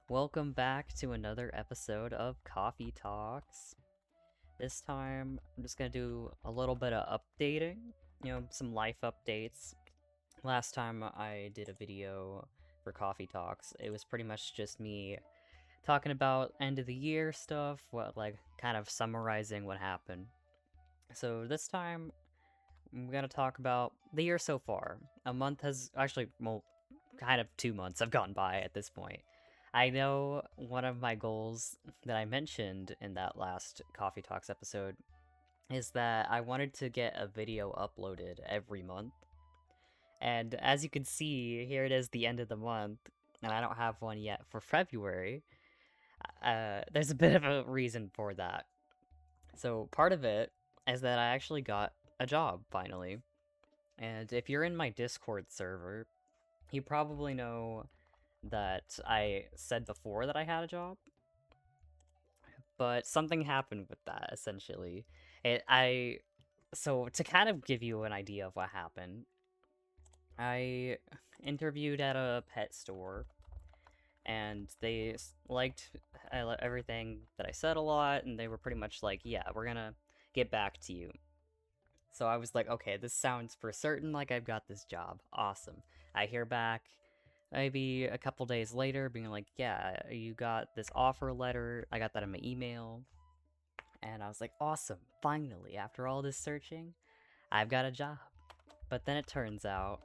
Welcome back to another episode of Coffee Talks. This time, I'm just gonna do a little bit of updating, some life updates. Last time I did a video for Coffee Talks, it was pretty much just me talking about end of the year stuff, kind of summarizing what happened. So this time, I'm gonna talk about the year so far. A month has actually, well, kind of 2 months have gone by at this point. I know one of my goals that I mentioned in that last Coffee Talks episode is that I wanted to get a video uploaded every month. And as you can see, here it is the end of the month, and I don't have one yet for February. There's a bit of a reason for that. So part of it is that I actually got a job finally. And if you're in my Discord server, you probably know that I said before that I had a job, but something happened with that essentially. So to kind of give you an idea of what happened, I interviewed at a pet store and they liked everything that I said a lot, and they were pretty much like, "Yeah, we're gonna get back to you." So I was like, okay, this sounds for certain like I've got this job. Awesome. I hear back maybe a couple days later being like, yeah, you got this offer letter. I got that in my email. And I was like, awesome. Finally, after all this searching, I've got a job. But then it turns out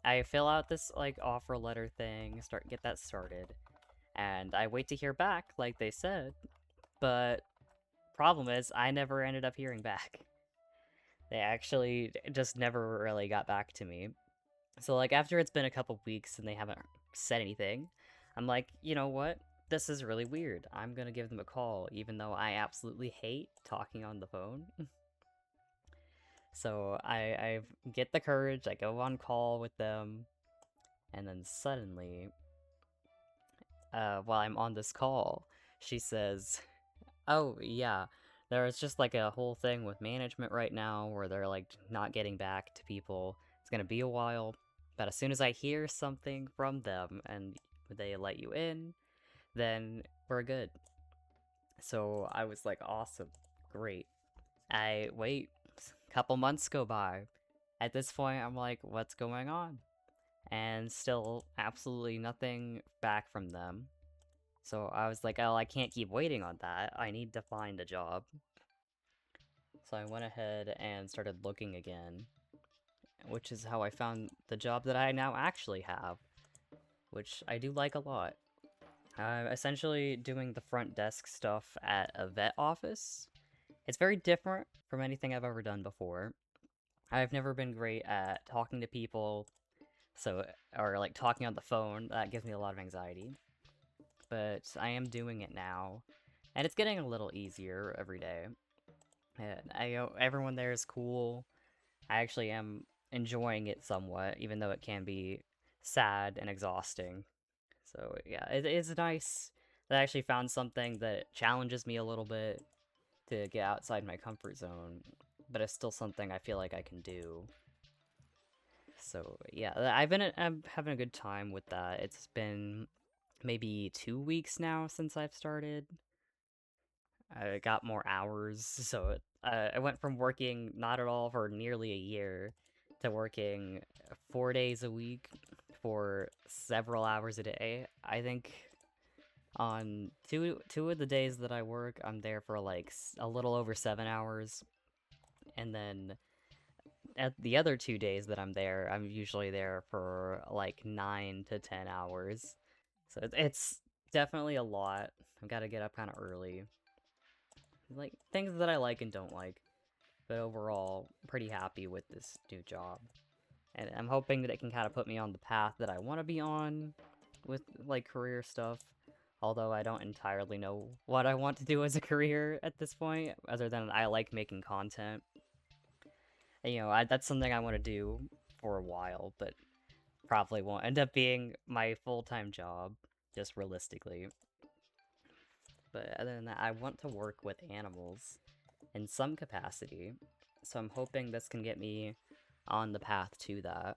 I fill out this offer letter thing, get that started, and I wait to hear back like they said, but problem is I never ended up hearing back. They actually just never really got back to me. So, after it's been a couple weeks and they haven't said anything, I'm like, you know what? This is really weird. I'm gonna give them a call, even though I absolutely hate talking on the phone. So, I get the courage, I go on call with them, and then suddenly, while I'm on this call, she says, oh, yeah, there's just a whole thing with management right now where they're not getting back to people. It's gonna be a while, but as soon as I hear something from them and they let you in, then we're good. So I was like, awesome, great. I wait, couple months go by. At this point, I'm like, what's going on? And still absolutely nothing back from them. So I was like, oh, I can't keep waiting on that. I need to find a job. So I went ahead and started looking again, which is how I found the job that I now actually have, which I do like a lot. I'm essentially doing the front desk stuff at a vet office. It's very different from anything I've ever done before. I've never been great at talking to people, or talking on the phone. That gives me a lot of anxiety. But I am doing it now, and it's getting a little easier every day. And everyone there is cool. I actually am enjoying it somewhat, even though it can be sad and exhausting. So yeah, it is nice that I actually found something that challenges me a little bit to get outside my comfort zone, but it's still something I feel like I can do. So yeah, I'm having a good time with that. It's been maybe 2 weeks now since I've started. I got more hours, so I went from working not at all for nearly a year to working 4 days a week for several hours a day. I think on two of the days that I work, I'm there for a little over 7 hours, and then at the other 2 days that I'm there, I'm usually there for 9 to 10 hours. So it's definitely a lot. I've got to get up kind of early. Things that I like and don't like. But overall, pretty happy with this new job. And I'm hoping that it can kind of put me on the path that I want to be on with, career stuff. Although I don't entirely know what I want to do as a career at this point, other than I like making content. And, that's something I want to do for a while, but probably won't end up being my full-time job, just realistically. But other than that, I want to work with animals in some capacity, so I'm hoping this can get me on the path to that.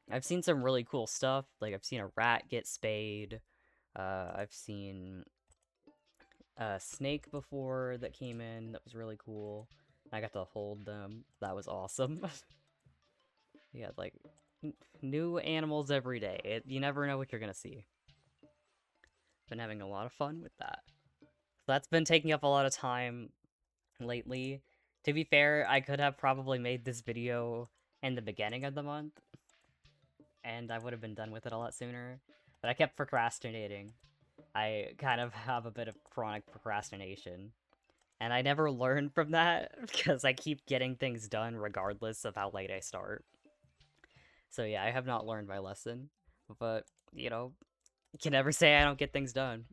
I've seen some really cool stuff, I've seen a rat get spayed, I've seen a snake before that came in that was really cool. I got to hold them. That was awesome. Yeah, like, new animals every day. You never know what you're gonna see. Been having a lot of fun with that. So that's been taking up a lot of time lately. To be fair, I could have probably made this video in the beginning of the month, and I would have been done with it a lot sooner. But I kept procrastinating. I kind of have a bit of chronic procrastination. And I never learn from that, because I keep getting things done regardless of how late I start. So yeah, I have not learned my lesson. But, you know, you can never say I don't get things done.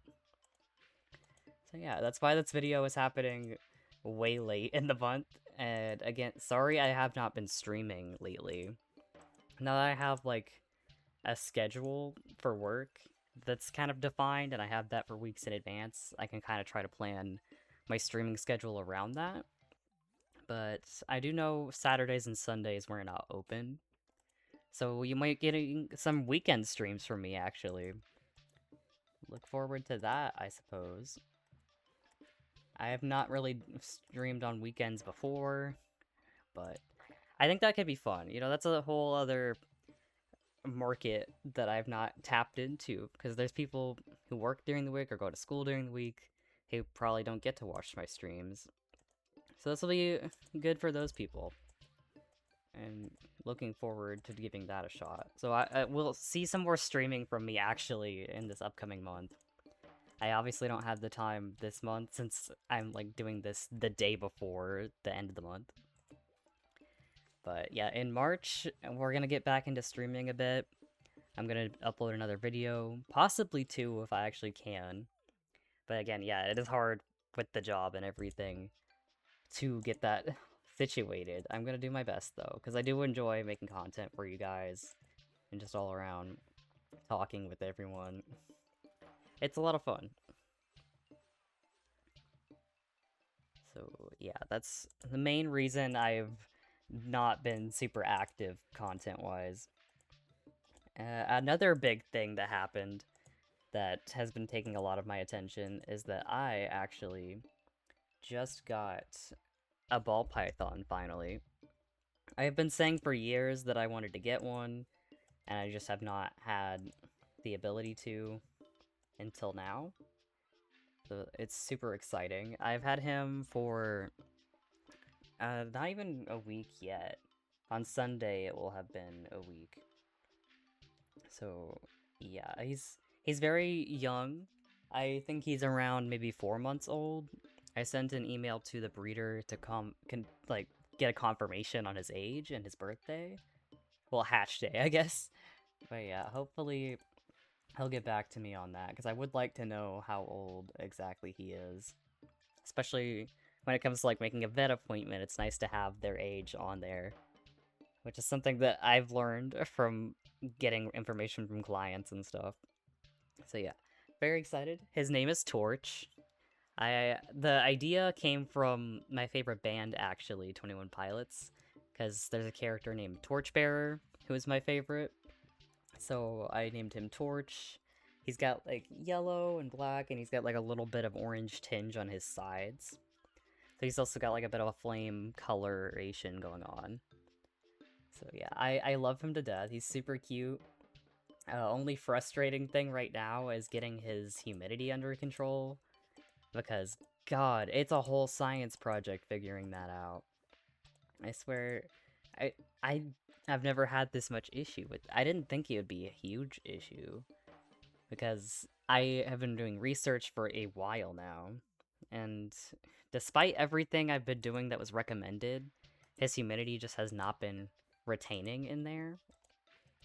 So yeah, that's why this video is happening way late in the month. And again, sorry I have not been streaming lately. Now that I have, like, a schedule for work that's kind of defined, and I have that for weeks in advance, I can kind of try to plan my streaming schedule around that. But I do know Saturdays and Sundays we're not open. So you might get some weekend streams from me, actually. Look forward to that, I suppose. I have not really streamed on weekends before, but I think that could be fun. You know, that's a whole other market that I've not tapped into, because there's people who work during the week or go to school during the week who probably don't get to watch my streams. So this will be good for those people. And looking forward to giving that a shot. So I will see some more streaming from me actually in this upcoming month. I obviously don't have the time this month since I'm like doing this the day before the end of the month. But yeah, in March, we're gonna get back into streaming a bit. I'm gonna upload another video, possibly two if I actually can. But again, yeah, it is hard with the job and everything to get that situated. I'm gonna do my best though, because I do enjoy making content for you guys and just all around talking with everyone. It's a lot of fun. So yeah, that's the main reason I've not been super active content-wise. Another big thing that happened that has been taking a lot of my attention is that I actually just got a ball python finally. I have been saying for years that I wanted to get one, and I just have not had the ability to until now. So it's super exciting. I've had him for not even a week yet. On Sunday it will have been a week. So yeah, he's very young. I think he's around maybe 4 months old. I sent an email to the breeder to like get a confirmation on his age and his birthday. Well, hatch day, I guess. But yeah, hopefully he'll get back to me on that, because I would like to know how old exactly he is. Especially when it comes to like making a vet appointment, it's nice to have their age on there. Which is something that I've learned from getting information from clients and stuff. So yeah, very excited. His name is Torch. The idea came from my favorite band actually, 21 Pilots, because there's a character named Torchbearer who is my favorite. So I named him Torch. He's got like yellow and black, and he's got like a little bit of orange tinge on his sides. So he's also got like a bit of a flame coloration going on. So yeah, I love him to death. He's super cute. Only frustrating thing right now is getting his humidity under control, because God, it's a whole science project figuring that out. I swear, I I have never had this much issue with. I didn't think it would be a huge issue, because I have been doing research for a while now, and despite everything I've been doing that was recommended, his humidity just has not been retaining in there.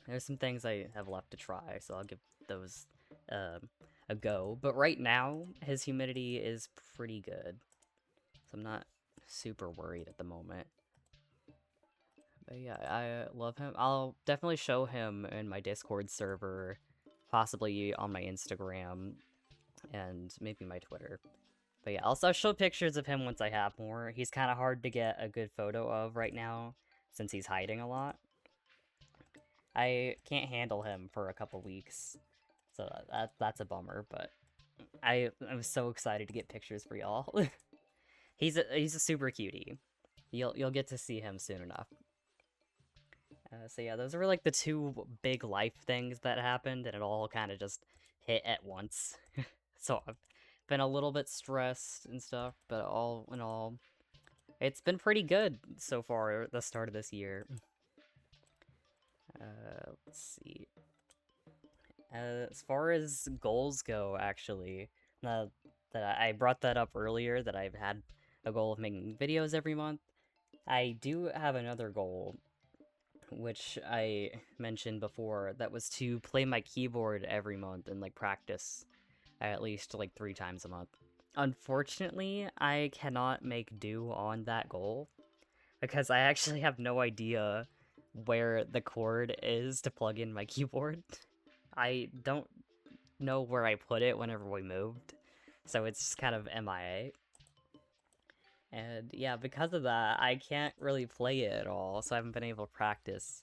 There's some things I have left to try, so I'll give those a go. But right now, his humidity is pretty good, so I'm not super worried at the moment. But yeah, I love him. I'll definitely show him in my Discord server, possibly on my Instagram, and maybe my Twitter. But yeah, I'll show pictures of him once I have more. He's kind of hard to get a good photo of right now, since he's hiding a lot. I can't handle him for a couple weeks, So that's a bummer, but I'm so excited to get pictures for y'all. He's a super cutie. You'll get to see him soon enough. So yeah, those were like the two big life things that happened, and it all kind of just hit at once. So I've been a little bit stressed and stuff, but all in all, it's been pretty good so far at the start of this year. Let's see. As far as goals go, actually, that I brought that up earlier, that I've had a goal of making videos every month. I do have another goal, which I mentioned before, that was to play my keyboard every month and like practice at least like 3 times a month. Unfortunately, I cannot make do on that goal because I actually have no idea where the cord is to plug in my keyboard. I don't know where I put it whenever we moved, so it's just kind of MIA. And yeah, because of that, I can't really play it at all, so I haven't been able to practice.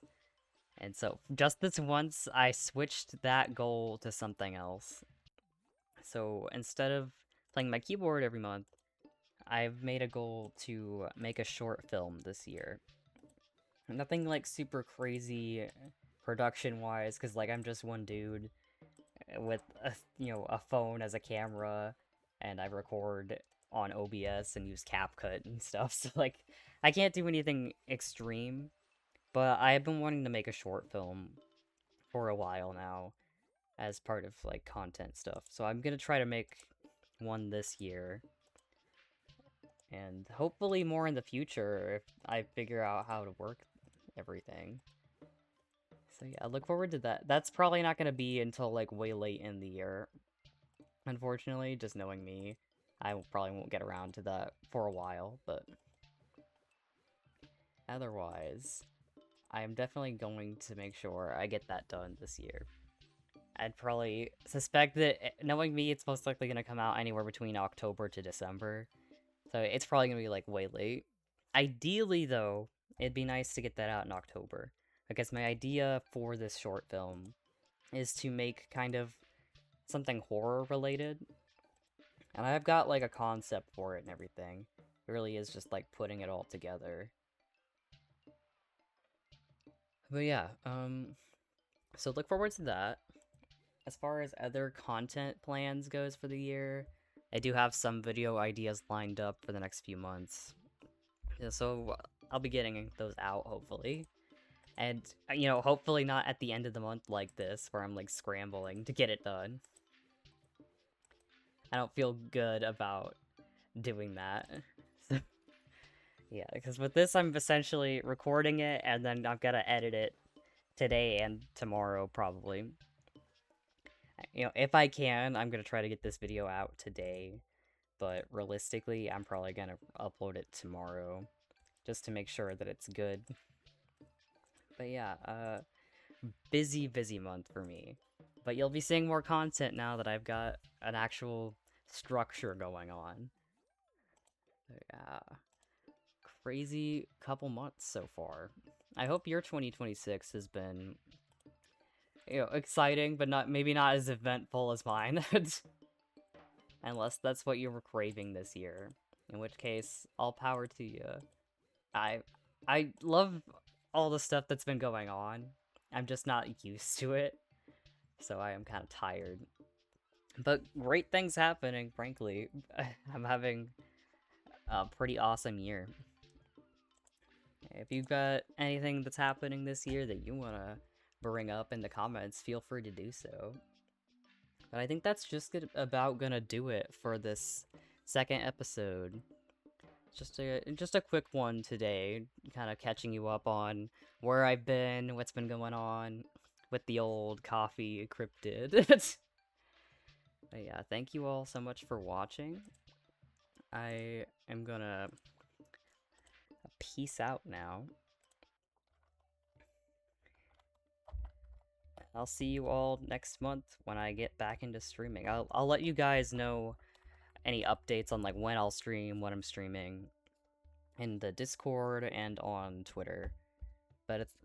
And so, just this once, I switched that goal to something else. So, instead of playing my keyboard every month, I've made a goal to make a short film this year. Nothing like super crazy production-wise, because like I'm just one dude with a phone as a camera, and I record on OBS and use CapCut and stuff. So like I can't do anything extreme, but I've been wanting to make a short film for a while now as part of like content stuff. So I'm gonna try to make one this year, and hopefully more in the future if I figure out how to work everything. So yeah, I look forward to that. That's probably not gonna be until like way late in the year. Unfortunately, just knowing me, I probably won't get around to that for a while, but otherwise, I am definitely going to make sure I get that done this year. I'd probably suspect that, knowing me, it's most likely going to come out anywhere between October to December, so it's probably going to be, like, way late. Ideally, though, it'd be nice to get that out in October, because my idea for this short film is to make kind of something horror-related, and I've got, like, a concept for it and everything. It really is just, like, putting it all together. But yeah, so look forward to that. As far as other content plans goes for the year, I do have some video ideas lined up for the next few months. Yeah, so I'll be getting those out, hopefully. And, hopefully not at the end of the month like this, where I'm, like, scrambling to get it done. I don't feel good about doing that. Yeah, because with this, I'm essentially recording it, and then I've got to edit it today and tomorrow, probably. If I can, I'm going to try to get this video out today, but realistically, I'm probably going to upload it tomorrow, just to make sure that it's good. But yeah, busy month for me. But you'll be seeing more content now that I've got an actual structure going on. Yeah. Crazy couple months so far. I hope your 2026 has been, exciting, but maybe not as eventful as mine. Unless that's what you were craving this year. In which case, all power to you. I love all the stuff that's been going on. I'm just not used to it. So I am kind of tired. But great things happening, frankly. I'm having a pretty awesome year. If you've got anything that's happening this year that you want to bring up in the comments, feel free to do so. But I think that's just about gonna do it for this second episode. Just a quick one today, kind of catching you up on where I've been, what's been going on with the old coffee cryptid. But yeah, thank you all so much for watching. I am gonna peace out now. I'll see you all next month when I get back into streaming. I'll let you guys know any updates on like when I'll stream, when I'm streaming, in the Discord and on Twitter. But it's,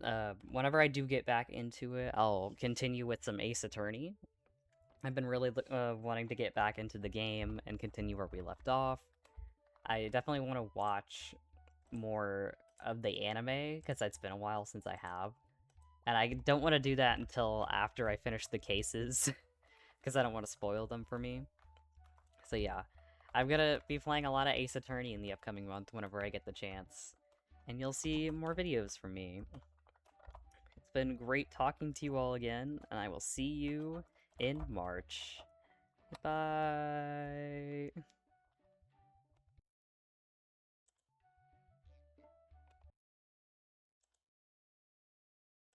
whenever I do get back into it, I'll continue with some Ace Attorney. I've been really wanting to get back into the game and continue where we left off. I definitely want to watch more of the anime, because it's been a while since I have. And I don't want to do that until after I finish the cases, because I don't want to spoil them for me. So yeah, I'm gonna be playing a lot of Ace Attorney in the upcoming month whenever I get the chance. And you'll see more videos from me. It's been great talking to you all again, and I will see you in March. Bye!